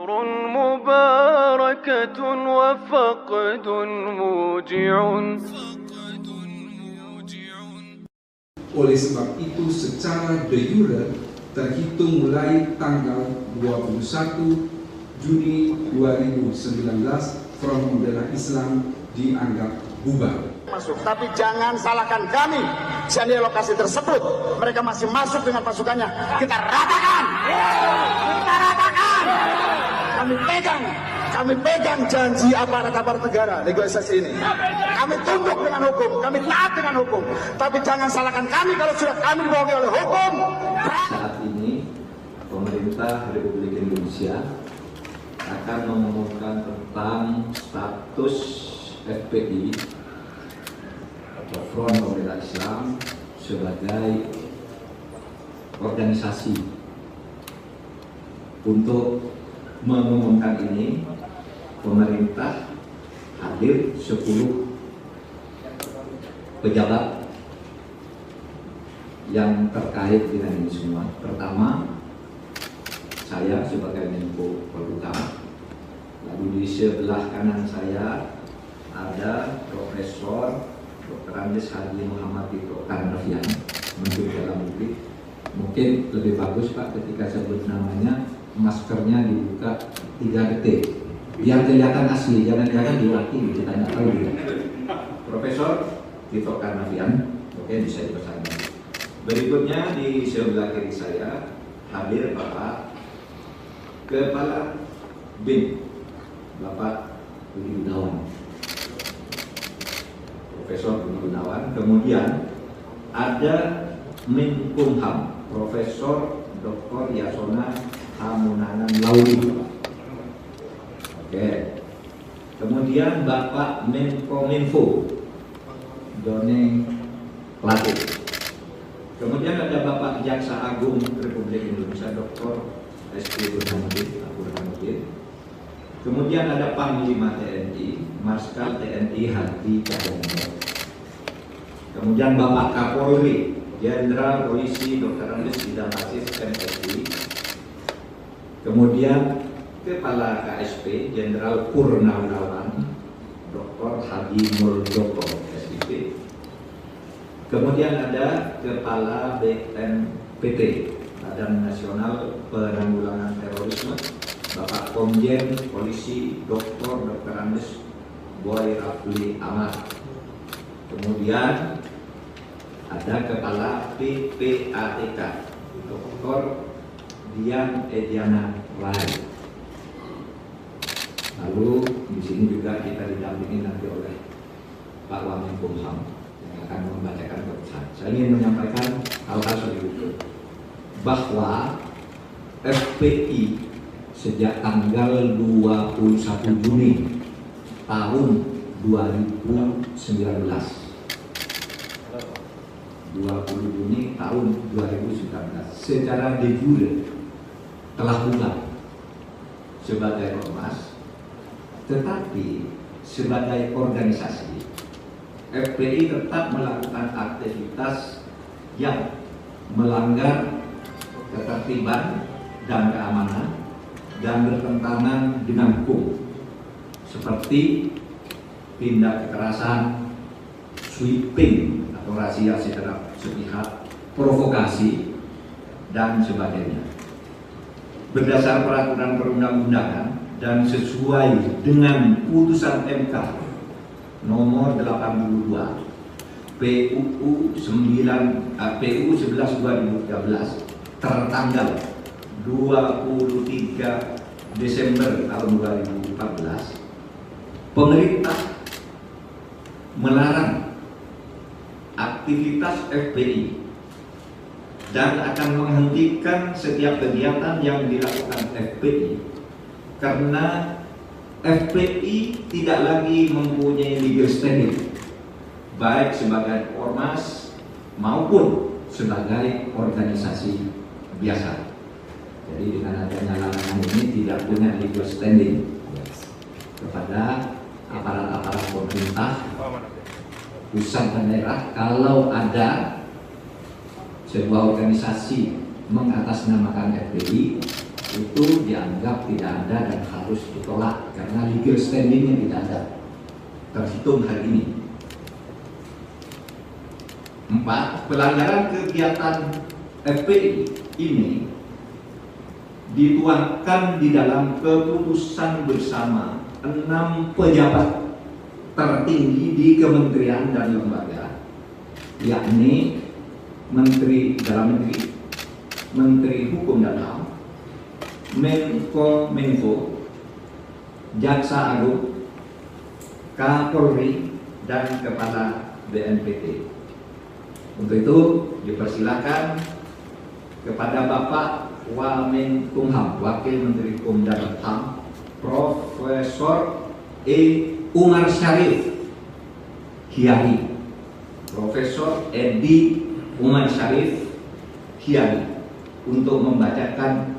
ثغر مباركة وفقد موجع. Oleh sebab itu secara de jure terhitung mulai tanggal 21 Juni 2019 Front Pembela Islam dianggap bubar. Tapi jangan salahkan kami. Di lokasi tersebut mereka masih masuk dengan pasukannya. Kita ratakan. Kita ratakan. Kami pegang janji aparat negara negosiasi ini. Kami tunduk dengan hukum, kami taat dengan hukum. Tapi jangan salahkan kami kalau sudah kami dibohongi oleh hukum. Saat ini pemerintah Republik Indonesia akan mengumumkan tentang status FPI atau Front Pembela Islam sebagai organisasi. Untuk mengumumkan ini, pemerintah hadir 10 pejabat yang terkait dengan ini semua. Pertama, saya sebagai Menko Polhukam. Lalu di sebelah kanan saya ada Profesor Dr. Andes Haji Muhammad Tito Karnavian, Menteri Dalam Negeri. Mungkin lebih bagus Pak ketika sebut namanya maskernya dibuka 3 detik biar kelihatan asli, jangan-jangan diwakili kita nggak tahu juga. Profesor Tito Karnavian, oke, bisa dipesankan. Berikutnya di sebelah kiri saya hadir Bapak Kepala BIN, Bapak Budi Gunawan, Profesor Budi Gunawan. Kemudian ada Menkumham, Profesor Dr. Yasona Hamunanan Lauli. Oke. Kemudian Bapak Menkominfo Doni Plate. Kemudian ada Bapak Jaksa Agung Republik Indonesia Dr. S.P. Burhanuddin. Kemudian ada Panglima TNI Marskal TNI Hadi Cahyanto. Kemudian Bapak Kapolri Jenderal Polisi Dr. Andes Idam Aziz MSI. Kemudian Kepala KSP Jenderal Purnawirawan Dr. Hadi Muldoko SIP. Kemudian ada Kepala BNPT Badan Nasional Penanggulangan Terorisme Bapak Komjen Polisi Dr. Andes Boy Rafli Ahmad. Kemudian ada Kepala PPATK Dr. Dian Ediana Rai. Lalu di sini juga kita didampingi nanti oleh Pak Wamenkumham yang akan membacakan keputusan. Saya ingin menyampaikan hal-hal seperti itu, bahwa FPI sejak tanggal 21 Juni tahun 2019, 20 Juni tahun 2019 secara de jure telah bubar sebagai ormas, tetapi sebagai organisasi FPI tetap melakukan aktivitas yang melanggar ketertiban dan keamanan dan bertentangan dengan hukum, seperti tindak kekerasan, sweeping atau razia secara sepihak, provokasi, dan sebagainya. Berdasar peraturan perundang-undangan dan sesuai dengan putusan MK nomor 82 PUU 11 2013 tertanggal 23 Desember tahun 2014, pemerintah melarang aktivitas FPI dan akan menghentikan setiap kegiatan yang dilakukan FPI karena FPI tidak lagi mempunyai legal standing baik sebagai ormas maupun sebagai organisasi biasa. Jadi dengan adanya larangan ini tidak punya legal standing kepada aparat-aparat pemerintah pusat dan daerah. Kalau ada sebuah organisasi mengatasnamakan FPI, itu dianggap tidak ada dan harus ditolak karena legal standingnya tidak ada terhitung hari ini. 4. Pelanggaran kegiatan FPI ini dituangkan di dalam keputusan bersama 6 pejabat tertinggi di kementerian dan lembaga, yakni Menteri Dalam Negeri, Menteri Hukum dan HAM, Menko, Jaksa Agung, Kapolri, dan Kepala BNPT. Untuk itu dipersilakan kepada Bapak Wamenkumham, Wakil Menteri Hukum dan HAM, Profesor Umar Syarif Hiyari, Profesor Edi Umar Syarif Hiyari, untuk membacakan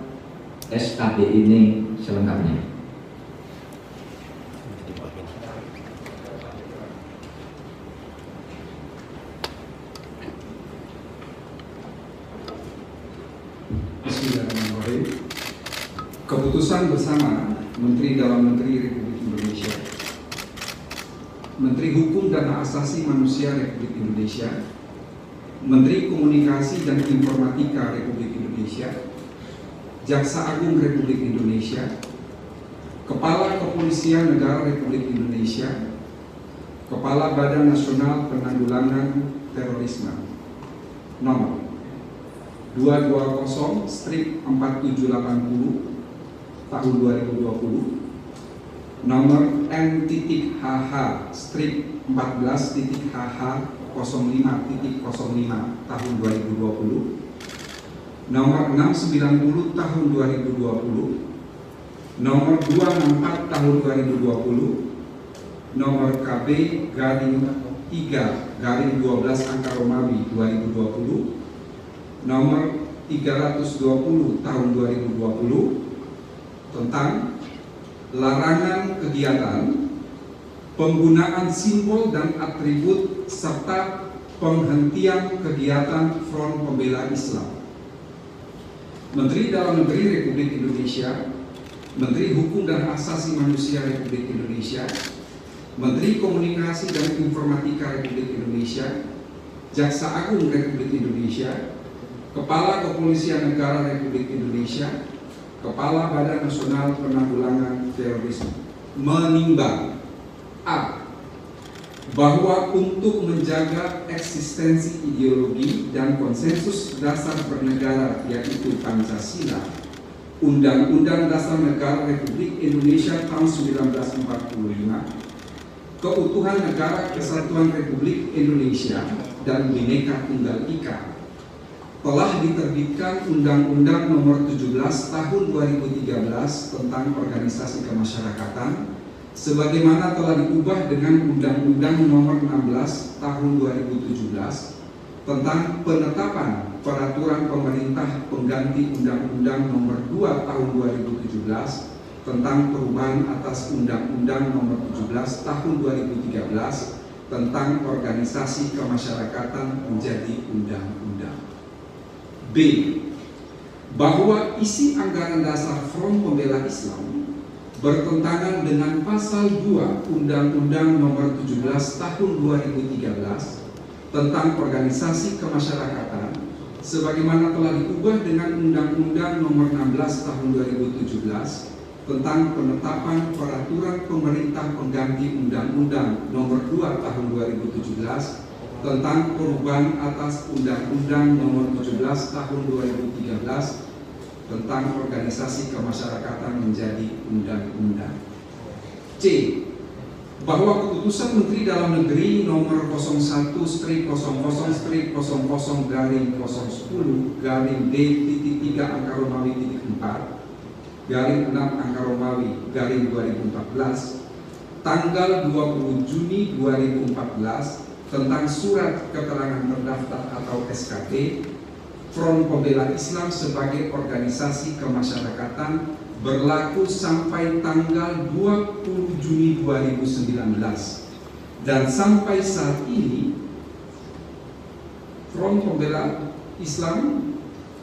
SKB ini selengkapnya. Bismillahirrahmanirrahim. Keputusan bersama Menteri Dalam Negeri Republik Indonesia, Menteri Hukum dan Hak Asasi Manusia Republik Indonesia, Menteri Komunikasi dan Informatika Republik Indonesia, Jaksa Agung Republik Indonesia, Kepala Kepolisian Negara Republik Indonesia, Kepala Badan Nasional Penanggulangan Terorisme, nomor 220/4780 tahun 2020, nomor M.HH/14.HH05.05 tahun 2020, nomor 690 tahun 2020, nomor 264 tahun 2020, nomor KB-3/12 angka Romawi 2020, nomor 320 tahun 2020 tentang larangan kegiatan, penggunaan simbol dan atribut serta penghentian kegiatan Front Pembela Islam. Menteri Dalam Negeri Republik Indonesia, Menteri Hukum dan Hak Asasi Manusia Republik Indonesia, Menteri Komunikasi dan Informatika Republik Indonesia, Jaksa Agung Republik Indonesia, Kepala Kepolisian Negara Republik Indonesia, Kepala Badan Nasional Penanggulangan Terorisme menimbang A. Bahwa untuk menjaga eksistensi ideologi dan konsensus dasar bernegara yaitu Pancasila, Undang-Undang Dasar Negara Republik Indonesia tahun 1945, keutuhan Negara Kesatuan Republik Indonesia dan Bhinneka Tunggal Ika, telah diterbitkan Undang-Undang Nomor 17 Tahun 2013 tentang Organisasi Kemasyarakatan, sebagaimana telah diubah dengan Undang-Undang Nomor 16 Tahun 2017 tentang penetapan peraturan pemerintah pengganti Undang-Undang Nomor 2 Tahun 2017 tentang perubahan atas Undang-Undang Nomor 17 Tahun 2013 tentang Organisasi Kemasyarakatan menjadi undang-undang. B. Bahwa isi anggaran dasar Front Pembela Islam bertentangan dengan pasal 2 Undang-Undang Nomor 17 Tahun 2013 tentang Organisasi Kemasyarakatan, sebagaimana telah diubah dengan Undang-Undang Nomor 16 Tahun 2017 tentang penetapan peraturan pemerintah pengganti Undang-Undang Nomor 2 Tahun 2017 tentang perubahan atas Undang-Undang Nomor 17 Tahun 2013 tentang Organisasi Kemasyarakatan menjadi undang-undang. C. Bahwa keputusan Menteri Dalam Negeri Nomor 01/00/010/D-3 angka Romawi /4/6 angka Romawi /2014 tanggal 20 Juni 2014 tentang surat keterangan terdaftar atau SKT Front Pembela Islam sebagai organisasi kemasyarakatan berlaku sampai tanggal 20 Juni 2019 dan sampai saat ini Front Pembela Islam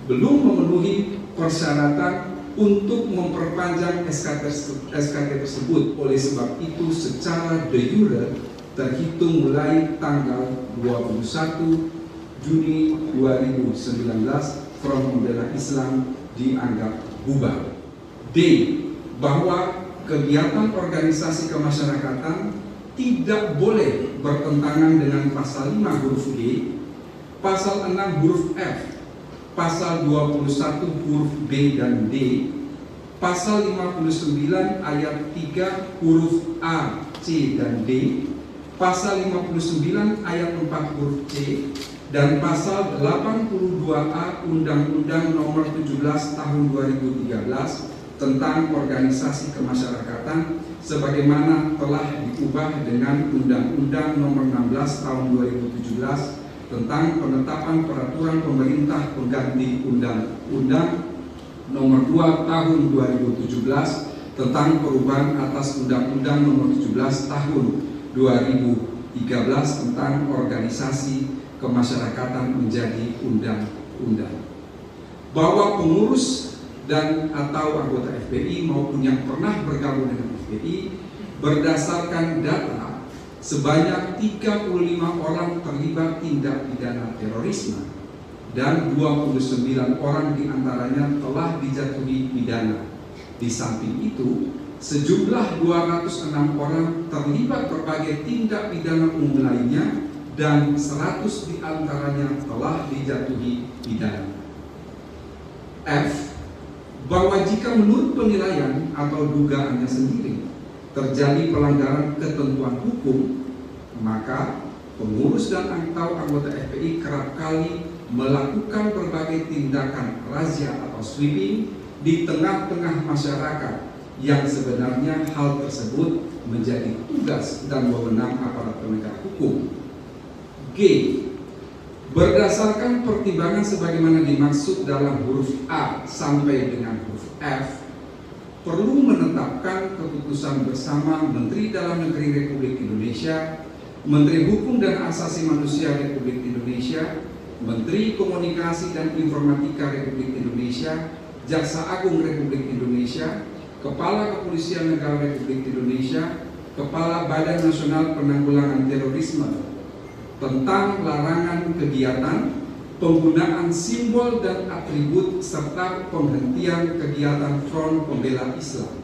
belum memenuhi persyaratan untuk memperpanjang SKT tersebut. Oleh sebab itu secara de jure terhitung mulai tanggal 21 Juni 2019 Front Pembela Islam dianggap bubar. D. Bahwa kegiatan organisasi kemasyarakatan tidak boleh bertentangan dengan pasal 5 huruf G, pasal 6 huruf F, pasal 21 huruf B dan D, pasal 59 ayat 3 huruf A, C dan D, pasal 59 ayat 4 huruf C, dan pasal 82A Undang-Undang Nomor 17 Tahun 2013 tentang organisasi kemasyarakatan sebagaimana telah diubah dengan Undang-Undang Nomor 16 Tahun 2017 tentang penetapan peraturan pemerintah pengganti Undang-Undang Nomor 2 Tahun 2017 tentang perubahan atas Undang-Undang Nomor 17 Tahun 2013 tentang organisasi kemasyarakatan menjadi undang-undang. Bahwa pengurus dan atau anggota FPI maupun yang pernah bergabung dengan FPI berdasarkan data sebanyak 35 orang terlibat tindak pidana terorisme dan 29 orang diantaranya telah dijatuhi pidana. Di samping itu, sejumlah 206 orang terlibat berbagai tindak pidana umum lainnya dan 100 diantaranya telah dijatuhi pidana. F. Bahwa jika menurut penilaian atau dugaannya sendiri terjadi pelanggaran ketentuan hukum, maka pengurus dan atau anggota FPI kerap kali melakukan berbagai tindakan razia atau sweeping di tengah-tengah masyarakat yang sebenarnya hal tersebut menjadi tugas dan wewenang aparat penegak hukum. G. Berdasarkan pertimbangan sebagaimana dimaksud dalam huruf A sampai dengan huruf F, perlu menetapkan keputusan bersama Menteri Dalam Negeri Republik Indonesia, Menteri Hukum dan Asasi Manusia Republik Indonesia, Menteri Komunikasi dan Informatika Republik Indonesia, Jaksa Agung Republik Indonesia, Kepala Kepolisian Negara Republik Indonesia, Kepala Badan Nasional Penanggulangan Terorisme tentang larangan kegiatan, penggunaan simbol dan atribut serta penghentian kegiatan Front Pembela Islam.